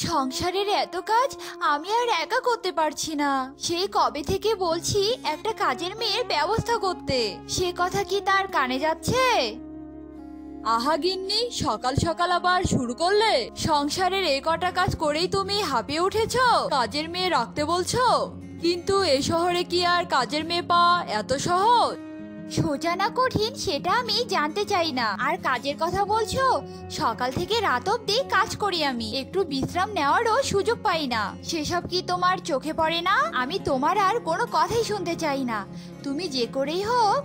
সংসারের এত কাজ আমি আর একা করতে পারছি না। সেই কবে থেকে বলছি একটা কাজের মেয়ের ব্যবস্থা করতে, সে কথা কি তার কানে যাচ্ছে? আহা গিন্নি, সকাল সকাল আবার শুরু করলে? সংসারের এই কটা কাজ করেই তুমি হাঁপিয়ে উঠেছো, কাজের মেয়ে রাখতে বলছো? কিন্তু এই শহরে কি আর কাজের মেয়ে পাওয়া এত সহজ? সোজা না কঠিন সেটা আমি জানতে চাই না। আর কাজের কথা বলছো, সকাল থেকে রাত অবধি কাজ করি আমি, একটু বিশ্রাম নেওয়ারও সুযোগ পাই না। সেসব কি তোমার চোখে পড়ে না? আমি তোমার আর কোনো কথাই শুনতে চাই না। তুমি যে করেই হোক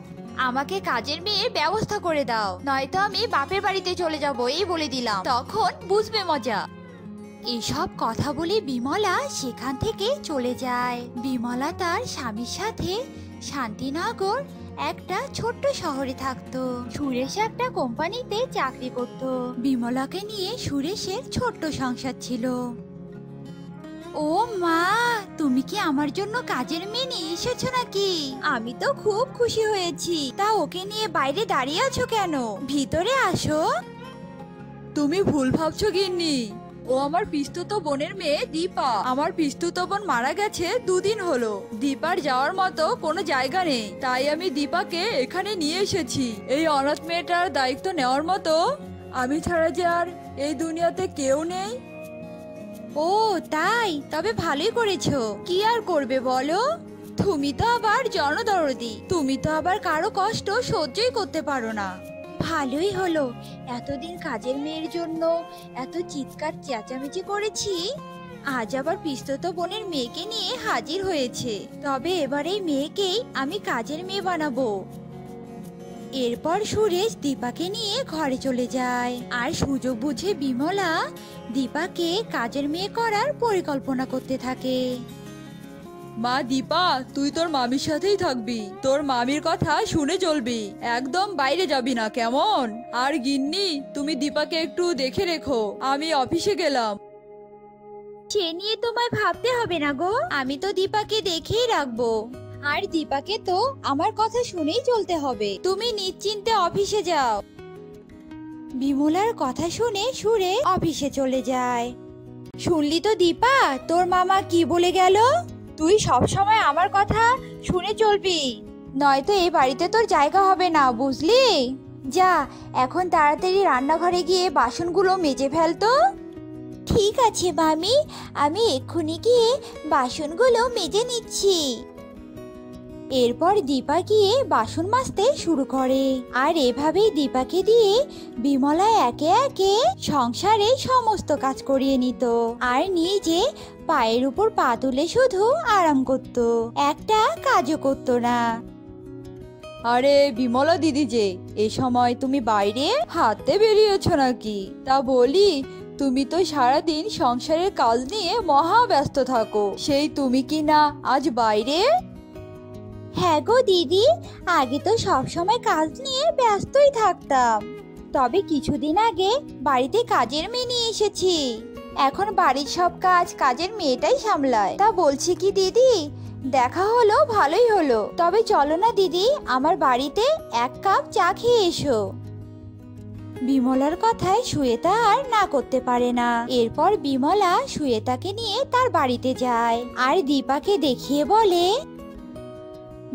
আমাকে কাজের মেয়ের ব্যবস্থা করে দাও, নয়তো আমি বাপের বাড়িতে চলে যাব, এই বলে দিলাম, তখন বুঝবে মজা। এসব কথা বলে বিমলা সেখান থেকে চলে যায়। বিমলা তার স্বামীর সাথে শান্তিনগর একটা ছোট্ট শহরে থাকতো। সুরেশ একটা কোম্পানিতে চাকরি করত। বিমলাকে নিয়ে সুরেশের ছোট্ট সংসার ছিল। ও মা, তুমি কি আমার জন্য কাজের মেয়ে নিয়ে এসেছো নাকি? আমি তো খুব খুশি হয়েছি। তা ওকে নিয়ে বাইরে দাঁড়িয়ে আছো কেন? ভিতরে আসো। তুমি ভুল ভাবছো গিন্নি, ও আমার পিস্তুতো বোনের মেয়ে দীপা। আমার পিস্তুতো বোন মারা গেছে 2 দিন হলো। দীপার যাওয়ার মতো কোনো জায়গা নেই, তাই আমি দীপাকে এখানে নিয়ে এসেছি। এই অনাথ মেয়েটার দায়িত্ব নেওয়ার মতো আমি ছাড়া যে আর এই দুনিয়াতে কেউ নেই। ও তাই, তবে ভালোই করেছো। কি আর করবে বলো, তুমি তো আবার জনদরদি, তুমি তো আবার কারো কষ্ট সহ্যই করতে পারো না। ভালোই হলো, এতদিন কাজের মেয়ের জন্য এত চিৎকার চেঁচামেচি করেছি, আজ আবার পিস্তুত বোনের মেয়েকে নিয়ে হাজির হয়েছে। তবে এবার এই মেয়েকেই আমি কাজের মেয়ে বানাবো। এরপর সুরেশ দীপাকে নিয়ে ঘরে চলে যায়। আর সুযোগ বুঝে বিমলা দীপাকে কাজের মেয়ে করার পরিকল্পনা করতে থাকে। মা দীপা, তুই তোর মামির সাথেই থাকবি, তোর মামির কথা শুনে চলবি, একদম বাইরে যাবি না, কেমন? আর গিন্নি, তুমি দীপাকে একটু দেখে রেখো, আমি অফিসে গেলাম। সে নিয়ে তোমায় ভাবতে হবে না গো, আমি তো দীপাকে দেখেই রাখবো। আর দীপাকে তো আমার কথা শুনেই চলতে হবে, তুমি নিশ্চিন্তে অফিসে যাও। বিমলার কথা শুনে সুরে অফিসে চলে যায়। শুনলি তো দীপা, তোর মামা কি বলে গেল? তুই সব সময় আমার কথা শুনে চলবি, নয়তো এই বাড়িতে তোর জায়গা হবে না, বুঝলি? যা, এখন তাড়াতাড়ি রান্নাঘরে গিয়ে বাসনগুলো মেজে ফেলতো। ঠিক আছে মামি, আমি এক্ষুনি গিয়ে বাসনগুলো মেজে নিচ্ছি। এরপর দীপা গিয়ে বাসন মাজতে শুরু করে। আর এভাবেই দীপাকে দিয়ে বিমলা একে একে সংসারে সমস্ত কাজ করিয়ে নিত। আর নিজে পায়ের উপর পা তুলে শুধু আরাম করত, একটা কাজও করত না। আরে বিমলা দিদি যে, এ সময় তুমি বাইরে হাঁটতে বেরিয়েছো নাকি? তা বলি, তুমি তো সারাদিন সংসারের কাজ নিয়ে মহা ব্যস্ত থাকো, সেই তুমি কি না আজ বাইরে? হ্যাঁ গো দিদি, আগে তো সব সময় কাজ নিয়ে ব্যস্তই থাকতাম, তবে কিছুদিন আগে বাড়িতে কাজের মেয়ে নিয়ে এসেছি। এখন বাড়ির সব কাজ কাজের মেয়েটাই সামলায়। তা বলছি কি দিদি, দেখা হলো ভালোই হলো, তবে চলো না দিদি আমার বাড়িতে 1 কাপ চা খেয়ে এসো। বিমলার কথায় সুয়েতা আর না করতে পারে না। এরপর বিমলা সুয়েতাকে নিয়ে তার বাড়িতে যায় আর দীপাকে দেখিয়ে বলে,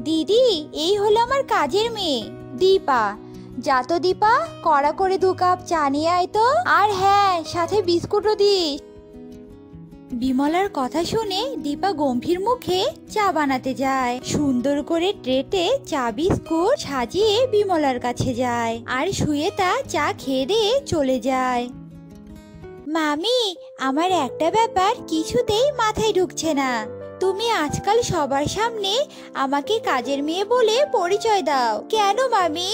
দিদি এই হলো আমার কাজের মেয়ে দীপা। যা তো দীপা, কড়া করে 2 কাপ চা নিয়ে আয় তো, আর হ্যাঁ সাথে বিস্কুটও দিস। বিমলার কথা শুনে দীপা গম্ভীর মুখে চা বানাতে যায়। সুন্দর করে ট্রেতে চা বিস্কুট সাজিয়ে বিমলার কাছে যায়। আর সুয়েতা চা খেয়ে দিয়ে চলে যায়। মামি, আমার একটা ব্যাপার কিছুতেই মাথায় ঢুকছে না। তুমি আজকাল সবার সামনে আমাকে কাজের মেয়ে বলে পরিচয় দাও কেন মামি?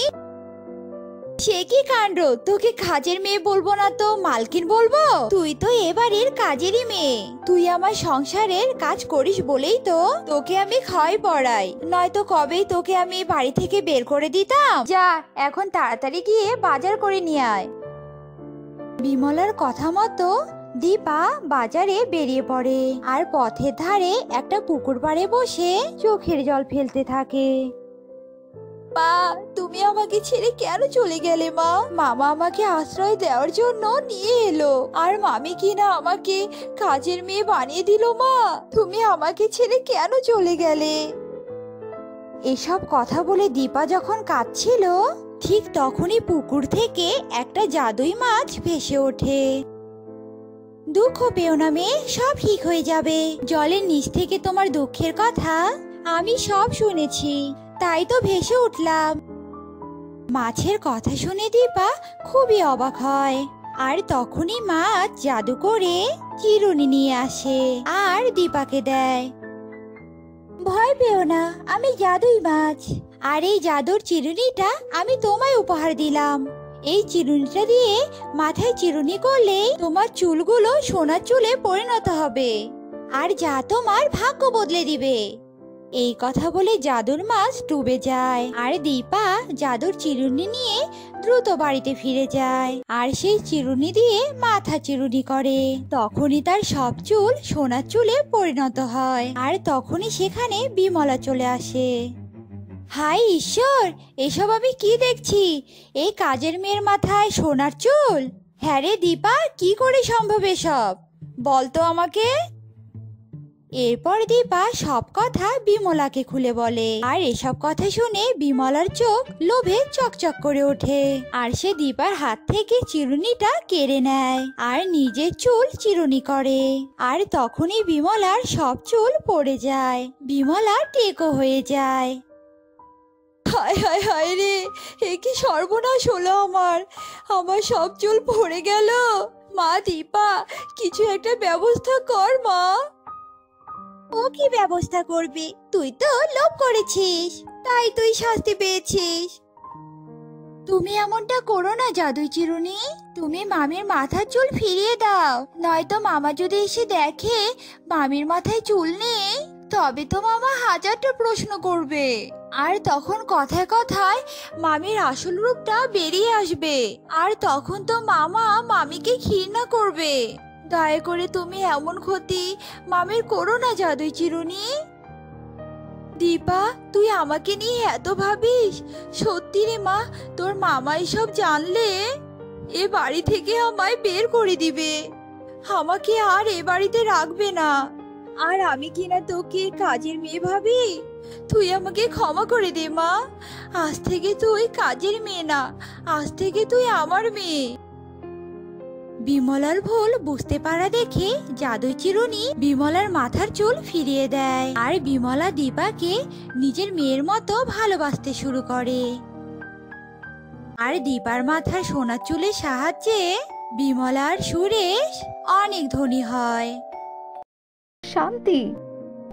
সে কি কাণ্ড, তোকে কাজের মেয়ে বলবো না তো মালকিন বলবো? তুই তো এবারের কাজেরই মেয়ে, তুই আমার সংসারের কাজ করিস বলেই তো তোকে আমি খাওয়াই পড়াই, নয়তো কবেই তোকে আমি বাড়ি থেকে বের করে দিতাম। যা, এখন তাড়াতাড়ি গিয়ে বাজার করে নিয়ে আয়। বিমলার কথা মতো দীপা বাজারে বেরিয়ে পড়ে আর পথের ধারে একটা পুকুর পাড়ে বসে চোখের জল ফেলতে থাকে। পা তুমি আমাকে ছেড়ে কেন চলে গেলে মা? মামা আমাকে আশ্রয় দেওয়ার জন্য নিয়ে এলো, আর মামি কিনা আমাকে কাজের মেয়ে বানিয়ে দিল। মা, তুমি আমাকে ছেড়ে কেন চলে গেলে? এসব কথা বলে দীপা যখন কাঁদছিল, ঠিক তখনই পুকুর থেকে একটা জাদুই মাছ ভেসে ওঠে। দুঃখ পেও না মেয়ে, সব ঠিক হয়ে যাবে। জলের নিচ থেকে তোমার দুঃখের কথা আমি সব শুনেছি, তাই তো ভেসে উঠলাম। মাছের কথা শুনে দীপা খুবই অবাক হয়, আর তখনই মাছ জাদু করে চিরুনি নিয়ে আসে আর দীপাকে দেয়। ভয় পেও না, আমি জাদুই মাছ, আর এই জাদুর চিরুনিটা আমি তোমায় উপহার দিলাম। এই চিরুনিটা দিয়ে মাথায় চিরুনি করলে তোমার চুলগুলো সোনার চুলে পরিণত হবে, আর যা তোমার ভাগ্য বদলে দিবে। এই কথা বলে জাদুর মাছ ডুবে যায়, আর দীপা জাদুর চিরুনি নিয়ে দ্রুত বাড়িতে ফিরে যায়, আর সেই চিরুনি দিয়ে মাথা চিরুনি করে। তখনই তার সব চুল সোনার চুলে পরিণত হয়, আর তখনই সেখানে বিমলা চলে আসে। হায় ঈশ্বর, এসব আমি কি দেখছি? এই কাজের মেয়ের মাথায় সোনার চুল? হ্যাঁ রে দীপা, কি করে সম্ভব এসব? বলতো আমাকে। এরপর দীপা সব কথা বিমলাকে খুলে বলে, আর এসব কথা শুনে বিমলার চোখ লোভে চকচক করে ওঠে, আর সে দীপার হাত থেকে চিরুনিটা কেড়ে নেয় আর নিজের চুল চিরুনি করে। আর তখনই বিমলার সব চুল পড়ে যায়, বিমলা টেকো হয়ে যায়। হায় হায় হায় রে, এ কি সর্বনাশ হলো আমার! আমার সব চুল পড়ে গেল। মা দীপা, কিছু একটা ব্যবস্থা কর মা। ও কি ব্যবস্থা করবে? তুই তো লোভ করেছিস, তাই তুই শাস্তি পেয়েছিস। তুমি এমনটা করো না জাদুই চিরুনি, তুমি মামির মাথার চুল ফিরিয়ে দাও, নয়তো মামা যদি এসে দেখে মামির মাথায় চুল নেই, তবে তো মামা হাজারটা প্রশ্ন করবে, আর তখন কথায় কথায় মামির আসল রূপটা বেরিয়ে আসবে, আর তখন তো মামা মামিকে ঘৃণা করবে। দয়া করে তুমি এমন ক্ষতি মামির করো না জাদুই চিরুনি। দীপা, তুই আমাকে নিয়ে এত ভাবিস? সত্যি রে মা, তোর মামা এসব জানলে এ বাড়ি থেকে আমায় বের করে দিবে, আমাকে আর এ বাড়িতে রাখবে না। আর আমি কিনা তোকে কাজের মেয়ে ভাবি? তুই আমাকে ক্ষমা করে দে মা, আজ থেকে তুই কাজের মেয়ে না, আজ থেকে তুই আমার মেয়ে। বিমলার ভুল বুঝতে পারা দেখে জাদুই চিরুনি বিমলার মাথার চুল ফিরিয়ে দেয়, আর বিমলা দীপাকে নিজের মেয়ের মতো ভালোবাসতে শুরু করে। আর দীপার মাথার সোনার চুলের সাহায্যে বিমলার সুরেশ অনেক ধনী হয়। শান্তি।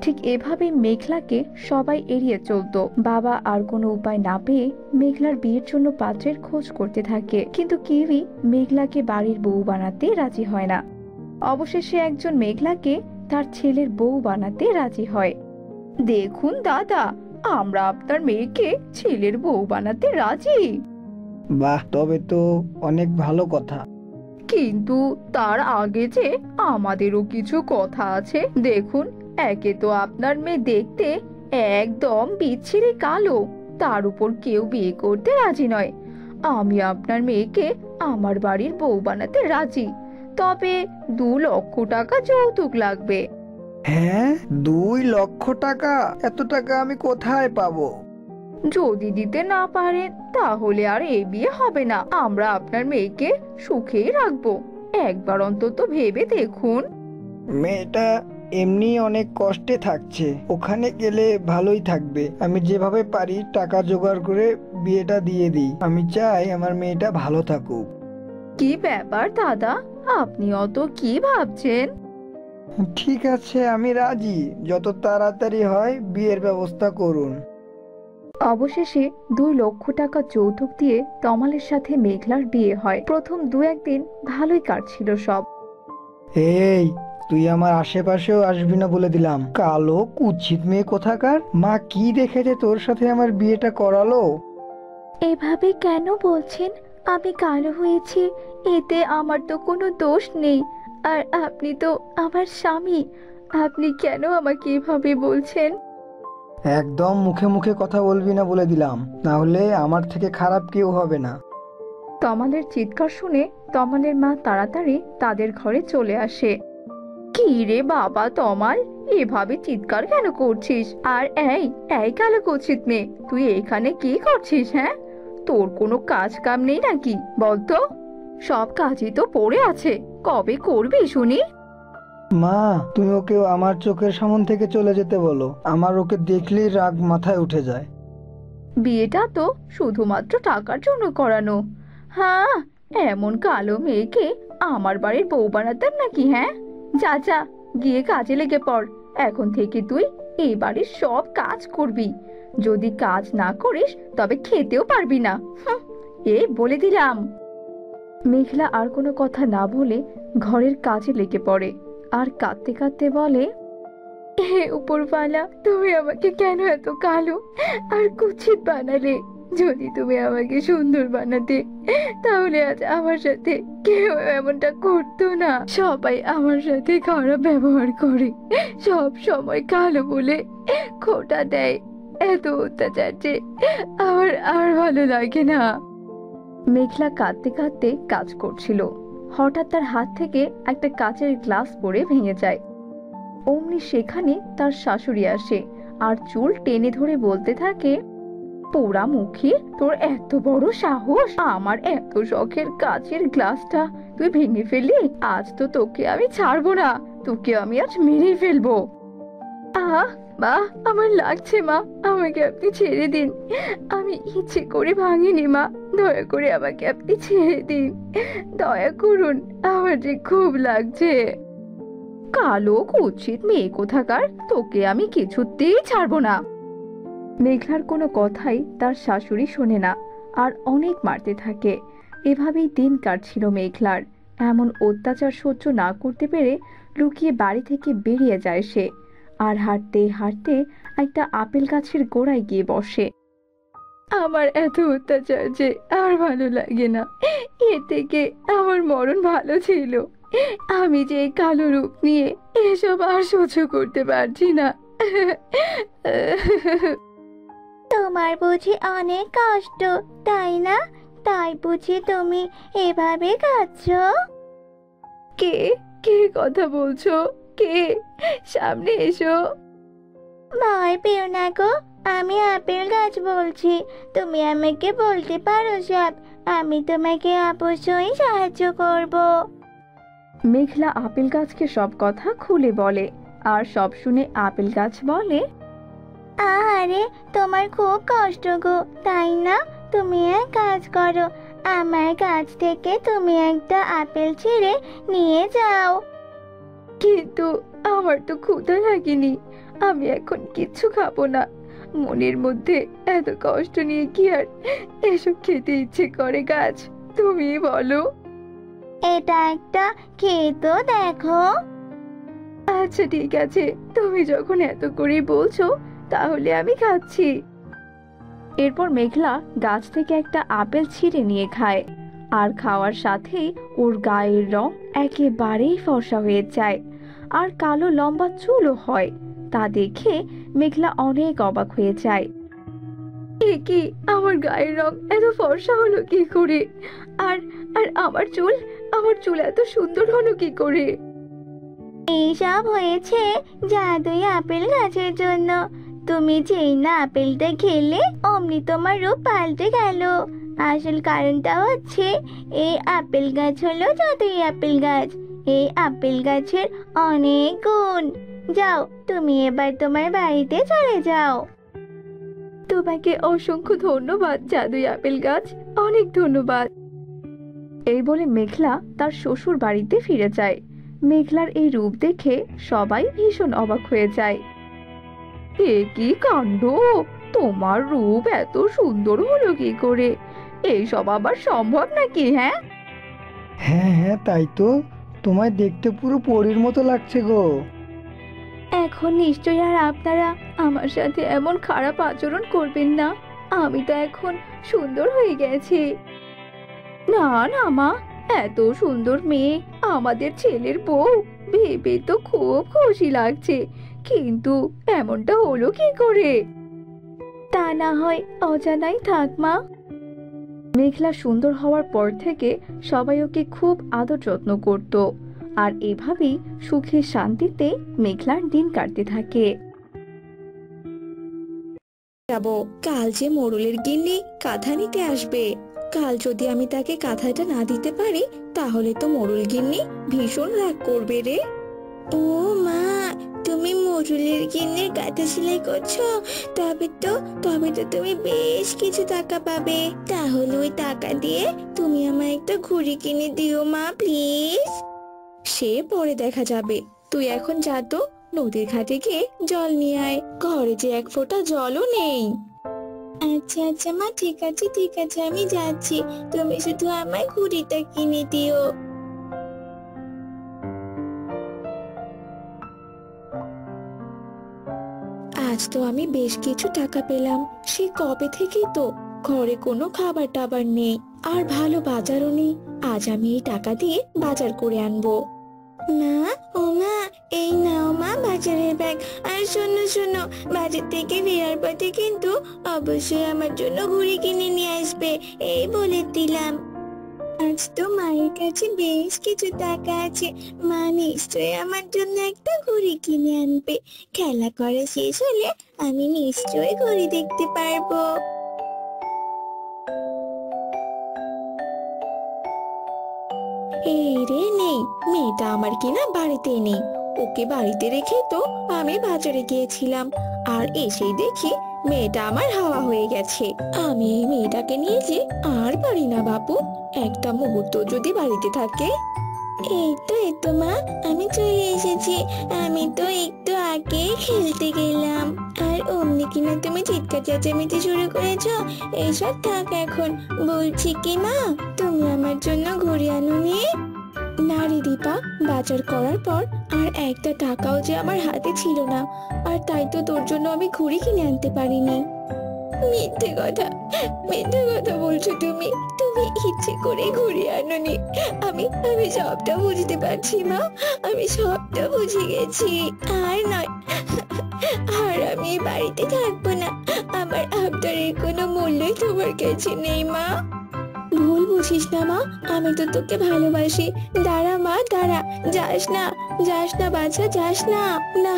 ঠিক এভাবে মেঘলাকে সবাই এড়িয়ে চলতো। বাবা আর কোনো উপায় না পেয়ে মেঘলার বিয়ের জন্য পাত্রের খোঁজ করতে থাকে, কিন্তু কেউই মেঘলাকে বাড়ির বউ বানাতে রাজি হয় না। অবশেষে একজন মেঘলাকে তার ছেলের বউ বানাতে রাজি হয়। দেখুন দাদা, আমরা আপনার মেয়েকে ছেলের বউ বানাতে রাজি। বাহ, তবে তো অনেক ভালো কথা। কিন্তু তার আগে যে আমাদেরও কিছু কথা আছে। দেখুন, একে তো আপনার মেয়ে দেখতে একদম বিচ্ছিরি কালো, তার উপর কেউ বিয়ে করতে রাজি নয়। আমি আপনার মেয়েকে আমার বাড়ির বউ বানাতে রাজি, তবে 2 লক্ষ টাকা যৌতুক লাগবে। হ্যাঁ, 2 লক্ষ টাকা? এত টাকা আমি কোথায় পাবো? যদি দিতে না পারেন তাহলে আর এই বিয়ে হবে না। আমরা আপনার মেয়েকে সুখেই রাখবো, একবার অন্তত ভেবে দেখুন। মেয়েটা এমনি অনেক কষ্টে থাকছে, ওখানে গেলে ভালোই থাকবে। আমি যেভাবে পারি টাকা জোগাড় করে বিয়েটা দিয়ে দিই। আমি চাই আমার মেয়েটা ভালো থাকুক। কি ব্যাপার দাদা, আপনি অত কি ভাবছেন? ঠিক আছে, আমি রাজি, যত তাড়াতাড়ি হয় বিয়ের ব্যবস্থা করুন। অবশেষে 2 লক্ষ টাকা যৌতুক দিয়ে তমালের সাথে মেঘলার বিয়ে হয়। প্রথম 2-1 দিন ভালোই কাটছিল সব। এই, তুই আমার আশেপাশেও আসবি না বলে দিলাম। কালো কুৎসিত মেয়ে কোথাকার! মা কি দেখেছে তোর সাথে আমার বিয়েটা করালো? এভাবে কেন বলছেন? আমি কালো হয়েছি, এতে আমার তো কোনো দোষ নেই। আর আপনি তো আমার স্বামী, আপনি কেন আমাকে এভাবে বলছেন? একদম মুখে মুখে কথা বলবি না বলে দিলাম, না হলে আমার থেকে খারাপ কেউ হবে না। তমালের চিৎকার শুনে তমালের মা তাড়াতাড়ি তাদের ঘরে চলে আসে। কি রে বাবা তমাল, এভাবে চিৎকার কেন করছিস? আর এই এই কালো কুৎসিত মেয়ে, তুই এখানে কি করছিস? হ্যাঁ, তোর কোনো কাজ কাম নেই নাকি বলতো? সব কাজই তো পড়ে আছে, কবে করবি শুনি? মা, তুমি ওকে আমার চোখের সামন থেকে চলে যেতে বলো, আমার ওকে দেখলেই রাগ মাথায় উঠে যায়। বিয়েটা তো শুধুমাত্র টাকার জন্য করানো। হ্যাঁ, এমন কালো মেয়েকে আমার বাড়ির বউ বানাতাম নাকি? হ্যাঁ, যা যা, গিয়ে কাজে লেগে পড়। এখন থেকে তুই এই বাড়ির সব কাজ করবি। যদি কাজ না করিস তবে খেতেও পারবি না। এই বলে দিলাম। মেঘলা আর কোনো কথা না বলে ঘরের কাজে লেগে পড়ে আর কাঁদতে কাঁদতে বলে, হে উপরওয়ালা, তুমি আমাকে কেন এত কালো আর কুৎসিত বানালে? যদি তুমি আমাকে সুন্দর বানাতে তাহলে আজ আমার সাথে কেউ এমনটা করতো না। সবাই আমার সাথে খারাপ ব্যবহার করে, সব সময় কালো বলে খোঁটা দেয়। এত অত্যাচার যে আমার আর ভালো লাগে না। মেঘলা কাঁদতে কাঁদতে কাজ করছিল, হঠাৎ তার হাত থেকে একটা কাচের গ্লাস পড়ে ভেঙে যায়। অমনি সেখানে তার শাশুড়ি আসে আর চুল টেনে ধরে বলতে থাকে, পোড়া মুখী, তোর এত বড় সাহস! আমার এত শখের কাচের গ্লাসটা তুই ভেঙে ফেললি? আজ তো তোকে আমি ছাড়বো না, তোকে আমি আজ মেরে ফেলবো। আহ মা, আমার লাগছে মা, আমাকে আপনি ছেড়ে দিন। আমি ইচ্ছে করে ভাঙিনি মা, দয়া করে আমাকে আপনি ছেড়ে দিন, দয়া করুন, আমার যে খুব লাগছে। কালো কুৎসিত মেয়ে কোথাকার, তোকে আমি কিছুতেই ছাড়বো না। মেঘলার কোনো কথাই তার শাশুড়ি শোনে না আর অনেক মারতে থাকে। এভাবেই দিন কাটছিল মেঘলার। এমন অত্যাচার সহ্য না করতে পেরে লুকিয়ে বাড়ি থেকে বেরিয়ে যায় সে, আর হাঁটতে হাঁটতে একটা আপেল গাছের গোড়ায় গিয়ে বসে। আমার এত অত্যাচার যে আর ভালো লাগে না, এর থেকে আমার মরণ ভালো ছিল। আমি যে এই কালো রূপ নিয়ে এসব আর সহ্য করতে পারছি না। তোমার বুঝি অনেক কষ্ট, তাই না? তাই বুঝি তুমি এভাবে কাঁদছো? কে কে কথা বলছো? কে? সামনে এসো। ভয় পেও না গো, আমি আপেল গাছ বলছি। তুমি আমাকে বলতে পারো সব, আমি তোমাকে অবশ্যই সাহায্য করব। মেঘলা আপেল গাছকে সব কথা খুলে বলে, আর সব শুনে আপেল গাছ বলে, আরে তোমার খুব কষ্ট গো, তাই না? তুমি এক কাজ করো, আমার গাছ থেকে তুমি একটা আপেল ছিঁড়ে নিয়ে যাও। কিন্তু আমার তো ক্ষুধা লাগেনি, আমি এখন কিচ্ছু খাবো না। মনের মধ্যে এত কষ্ট নিয়ে কি আর এসব খেতে ইচ্ছে করে গাছ? তুমি বলো। এটা একটা খেয়ে তো দেখো। আচ্ছা ঠিক আছে, তুমি যখন এত করে বলছো তাহলে আমি খাচ্ছি। এরপর মেঘলা গাছ থেকে একটা আপেল ছিঁড়ে নিয়ে খায়, আর খাওয়ার সাথেই ওর গায়ের রং একেবারেই ফর্সা হয়ে যায় আর কালো লম্বা চুলও হয়। তা দেখে মেঘলা অনেক অবাক হয়ে যায়। এ কি, আমার গায়ের রং এত ফর্সা হলো কি করে? আর আর আমার চুল এত সুন্দর হলো কি করে? এইসব হয়েছে জাদুই আপেল গাছের জন্য। তুমি যেই না আপেলটা খেলে অমনি তোমার রূপ পাল্টে গেল। আসল কারণটা হচ্ছে এই আপেল গাছ হলো জাদুই আপেল গাছ। এই আপেল গাছের অনেক গুণ। যাও, তুমি এবার তোমার বাড়িতে চলে যাও। তোমাকে অসংখ্য ধন্যবাদ জাদুই আপেল গাছ, অনেক ধন্যবাদ। এই বলে মেঘলা তার শ্বশুর বাড়িতে ফিরে যায়। মেঘলার এই রূপ দেখে সবাই ভীষণ অবাক হয়ে যায়। এ কি কাণ্ড, তোমার রূপ এত সুন্দর হলো কি করে? এইসব আবার সম্ভব নাকি? হ্যাঁ হ্যাঁ হ্যাঁ, তাই তো, তোমায় দেখতে পুরো পরীর মতো লাগছে গো। এখন নিশ্চয়ই আর আপনারা আমার সাথে এমন খারাপ আচরণ করবেন না। আমি তো এখন সুন্দর হয়ে গেছি। না না মা, এত সুন্দর মেয়ে আমাদের ছেলের বউ ভেবে তো খুব খুশি লাগছে। কিন্তু এমনটা হলো কি করে? তা না হয় অজানাই থাক মা। মেঘলা সুন্দর হওয়ার পর থেকে সবাই ওকে খুব আদর যত্ন করত, আর এভাবেই সুখে শান্তিতে মেঘলার দিন কাটতে থাকে। যাবো, কাল যে মোড়লের গিন্নি কাঁথা নিতে আসবে, কাল যদি আমি তাকে কাঁথাটা না দিতে পারি তাহলে তো মোড়ল গিন্নি ভীষণ রাগ করবে রে। ও মা, তুমি মোড়লের গিন্নির কাঁথা সেলাই করছো? তবে তো তুমি বেশ কিছু টাকা পাবে। তাহলে ওই টাকা দিয়ে তুমি আমায় একটা ঘুড়ি কিনে দিও মা, প্লিজ। সে পরে দেখা যাবে, তুই এখন যা তো, নদীর ঘাটে গিয়ে জল নিয়ে আয়, ঘরে যে এক ফোঁটা জলও নেই। আচ্ছা আচ্ছা মা, ঠিক আছে আমি যাচ্ছি, তুমি শুধু আমায় ঘুড়িটা কিনে দিও। আজ তো আমি বেশ কিছু টাকা পেলাম, সে কবে থেকেই তো ঘরে কোনো খাবার টাবার নেই, আর ভালো বাজারও নেই। আজ আমি এই টাকা দিয়ে বাজার করে আনবো। মা, ও মা, এই নাও মা বাজারের ব্যাগ। আর শোনো, বাজার থেকে ফেরার পথে কিন্তু অবশ্যই আমার জন্য ঘুড়ি কিনে নিয়ে আসবে, এই বলে দিলাম। আজ তো মায়ের কাছে বেশ কিছু টাকা আছে, মা নিশ্চয়ই আমার জন্য একটা ঘুড়ি কিনে আনবে। খেলা করা শেষ হলে আমি নিশ্চয়ই ঘুড়ি দেখতে পারবো। এই রে, নেই, মেয়েটা আমার কিনা বাড়িতেই নেই। ওকে বাড়িতে রেখে তো আমি বাজারে গিয়েছিলাম, আর এসেই দেখি মেয়েটা আমার হাওয়া হয়ে গেছে। আমি এই মেয়েটাকে নিয়ে যে আর পারি না বাপু, একটা মুহূর্ত যদি বাড়িতে থাকে। এই তো মা, আমি চলে এসেছি। আমি তো একটু আগে খেলতে গেলাম, আর অমনি কিনা তুমি চিৎকার চেঁচামেচি শুরু করেছো। এইসব থাক এখন। বলছি কি মা, তুমি আমার জন্য ঘুড়ি আনোনি? না রে দীপা, বাজার করার পর আর একটা টাকাও যে আমার হাতে ছিল না, আর তাই তো তোর জন্য আমি ঘুড়ি কিনে আনতে পারিনি। মিথ্যে কথা বলছো তুমি। তুমি ইচ্ছে করে ঘুরে আনোনি। আমি সবটা বুঝতে পারছি মা, আমি সবটা বুঝে গেছি। আর নয়, আর আমি বাড়িতে থাকবো না। আমার আবদারের কোনো মূল্যই তোমার কাছে নেই মা। ভুল বুঝিস না মা, আমি তো তোকে ভালোবাসি। দাঁড়া মা, দাঁড়া, যাস না বাছা, যাস না। না,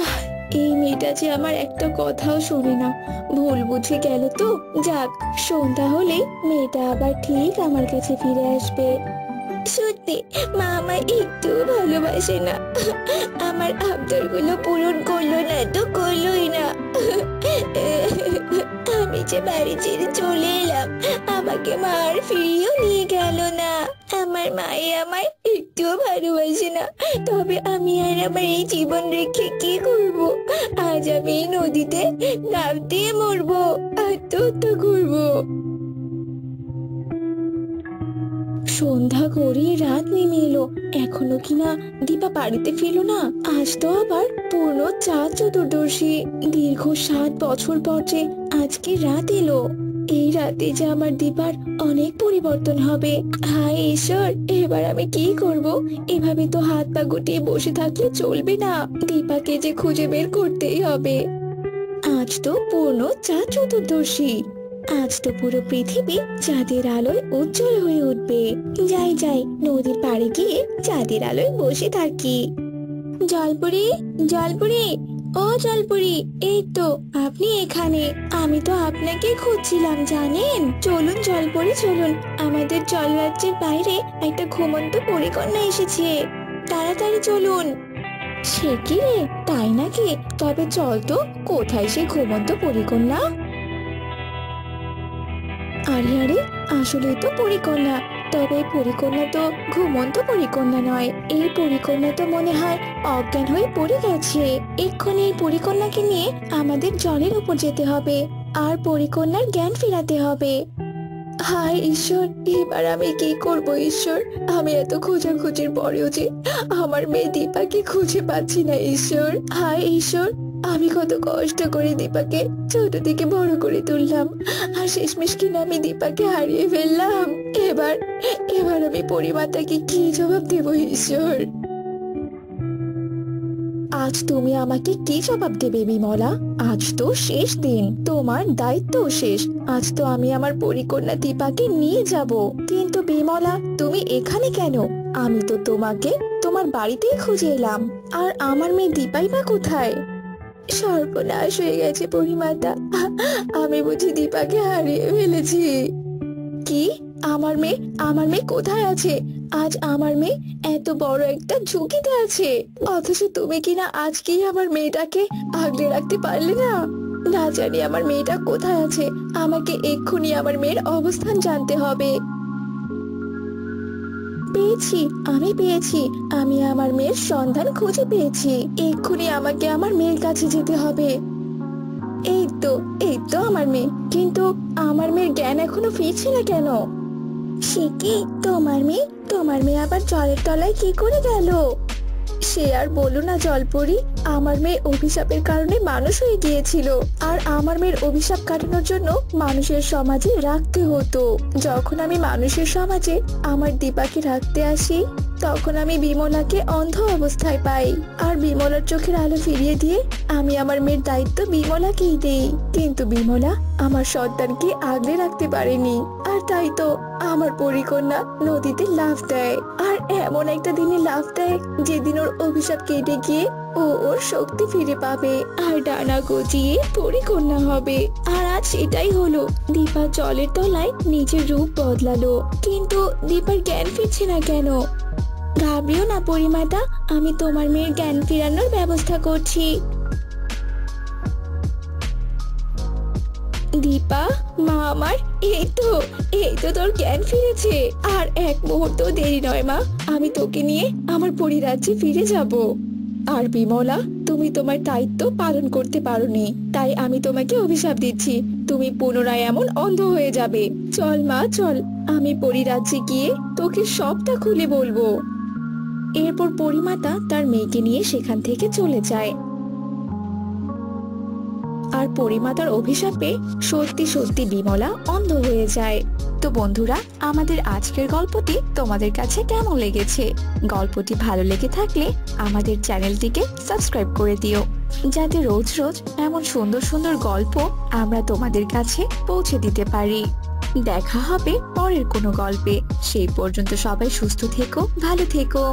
এই মেয়েটা যে আমার একটা কথাও শোনে না, ভুল বুঝে গেল তো। যাক, সন্ধ্যা হলেই মেয়েটা আবার ঠিক আমার কাছে ফিরে আসবে। সত্যি মা আমায় একটু ভালোবাসে না, আমার আবদার গুলো পূরণ করলো না তো করলোই না। আমি যে বাড়ি ছেড়ে চলে এলাম, আমাকে মা আর ফিরিয়েও নিয়ে গেল না। আমার মায়ে আমায় একটুও ভালোবাসে না। তবে আমি আর আমার এই জীবন রেখে কি করব? আজ আমি এই নদীতে লাফ দিয়ে মরবো, আত্মহত্যা করবো। সন্ধ্যা গড়িয়ে রাত নেমে এলো, এখনো কিনা দীপা বাড়িতে ফিরল না। আজ তো আবার পূর্ণ চাঁদ চতুর্দশী। দীর্ঘ 7 বছর পর যে আজকে রাত এলো। এই রাতে যে আমার দীপার অনেক পরিবর্তন হবে। হায় ঈশ্বর, এবার আমি কি করব? এভাবে তো হাত পা গুটিয়ে বসে থাকলে চলবে না, দীপাকে যে খুঁজে বের করতেই হবে। আজ তো পূর্ণ চাঁদ চতুর্দশী, আজ তো পুরো পৃথিবী চাঁদের আলোয় উজ্জ্বল হয়ে উঠবে। যাই নদীর পাড়ে গিয়ে চাঁদের আলোয় বসে থাকি। জলপুরি, ও জলপুরি, এই তো আপনি এখানে। আমি তো আপনাকে খুঁজছিলাম জানেন। চলুন জলপুরি, চলুন, আমাদের জলরাজ্যের বাইরে একটা ঘুমন্ত পরিকন্যা এসেছে, তাড়াতাড়ি চলুন। সে কি রে, তাই নাকি? তবে চল তো, কোথায় সে ঘুমন্ত পরিকন্যা? আরে আসলে তো পরিকন্যা, তবে পরিকন্যা তো ঘুমন্ত পরিকন্যা নয়। এই পরিকন্যা তো মনে হয় অজ্ঞান হয়ে পড়ে গেছে। এক্ষুনি এই পরিকন্যাকে নিয়ে আমাদের জলের উপর যেতে হবে, আর পরিকন্যার জ্ঞান ফেরাতে হবে। হায় ঈশ্বর, এবার আমি কি করব ঈশ্বর? আমি এত খোঁজাখুঁজির পরেও যে আমার মেয়ে দীপাকে খুঁজে পাচ্ছি না ঈশ্বর। হায় ঈশ্বর, আমি কত কষ্ট করে দীপাকে ছোট থেকে বড় করে তুললাম, আর শেষমেশ কিনা আমি দীপাকে হারিয়ে ফেললাম। এবার আমি পরিমাতাকে কি জবাব দেব ঈশ্বর? আজ তুমি আমাকে কি জবাব দেবে বিমলা? আজ তো শেষ দিন, তোমার দায়িত্ব শেষ। আজ তো আমি আমার পরিকন্যা দীপাকে নিয়ে যাব। কিন্তু বিমলা, তুমি এখানে কেন? আমি তো তোমাকে তোমার বাড়িতেই খুঁজে এলাম। আর আমার মেয়ে দীপাই বা কোথায়? সর্বনাশ হয়ে গেছে পরিমাতা, আমি বুঝি দীপাকে হারিয়ে ফেলেছি। কি? আমার মেয়ে কোথায় আছে? আজ আমার মেয়ে এত বড় একটা ঝুঁকিতে আছে, অথচ তুমি কিনা আজকেই আমার মেয়েটাকে আগলে রাখতে পারলে না। না জানি আমার মেয়েটা কোথায় আছে, আমাকে এক্ষুনি আমার মেয়ের অবস্থান জানতে হবে। পেয়েছি, আমি আমার মেয়ের সন্ধান খুঁজে পেয়েছি। এক্ষুনি আমাকে আমার মেয়ের কাছে যেতে হবে। এই তো আমার মেয়ে, কিন্তু আমার মেয়ের জ্ঞান এখনো ফিরছে না কেন? সে কি? তোমার মেয়ে আবার জলের তলায় কি করে গেল? সে আর বলো না জলপরি, আমার মেয়ে অভিশাপের কারণে মানুষ হয়ে গিয়েছিল। আর আমার মেয়ের অভিশাপ কাটানোর জন্য মানুষের সমাজে রাখতে হতো। যখন আমি মানুষের সমাজে আমার দীপাকে রাখতে আসি, তখন আমি বিমলাকে অন্ধ অবস্থায় পাই। আর বিমলার চোখের আলো ফিরিয়ে দিয়ে আমি আমার মেয়ের দায়িত্ব বিমলাকেই দেই। কিন্তু বিমলা আমার সন্তানকে আগলে রাখতে পারেনি, আর তাই তো আমার পরিকন্যা নদীতে লাফ দেয়। আর এমন একটা দিনে লাফ দেয় যেদিন ওর অভিশাপ কেটে গিয়ে ওর শক্তি ফিরে পাবে আর ডানা গজিয়ে পরিকন্যা হবে। আর আজ সেটাই হলো। দীপা জলের তলায় নিজের রূপ বদলালো, কিন্তু দীপার জ্ঞান ফিরছে না কেন? ঘাবড়িও না পরিমাতা, আমি তোমার মেয়ের জ্ঞান ফেরানোর ব্যবস্থা করছি। দীপা, মা আমার, এই তো তোর জ্ঞান ফিরেছে। আর এক মুহূর্ত দেরি নয় মা, আমি তোকে নিয়ে আমার পরিরাজ্যে ফিরে যাব। আর বিমলা, তুমি তোমার দায়িত্ব পালন করতে পারোনি, তাই আমি তোমাকে অভিশাপ দিচ্ছি, তুমি পুনরায় এমন অন্ধ হয়ে যাবে। চল মা চল, আমি পরিরাজ্যে গিয়ে তোকে সবটা খুলে বলবো। এরপর পরিমাতা তার মেয়েকে নিয়ে সেখান থেকে চলে যায়। আর পরিমাতার অভিশাপে সত্যি বিমলা অন্ধ হয়ে যায়। তো বন্ধুরা, আমাদের আজকের গল্পটি তোমাদের কাছে কেমন লেগেছে? গল্পটি ভালো লেগে থাকলে আমাদের চ্যানেলটিকে সাবস্ক্রাইব করে দিও, যাতে রোজ রোজ এমন সুন্দর সুন্দর গল্প আমরা তোমাদের কাছে পৌঁছে দিতে পারি। দেখা হবে পরের কোনো গল্পে। সেই পর্যন্ত সবাই সুস্থ থেকো, ভালো থেকো।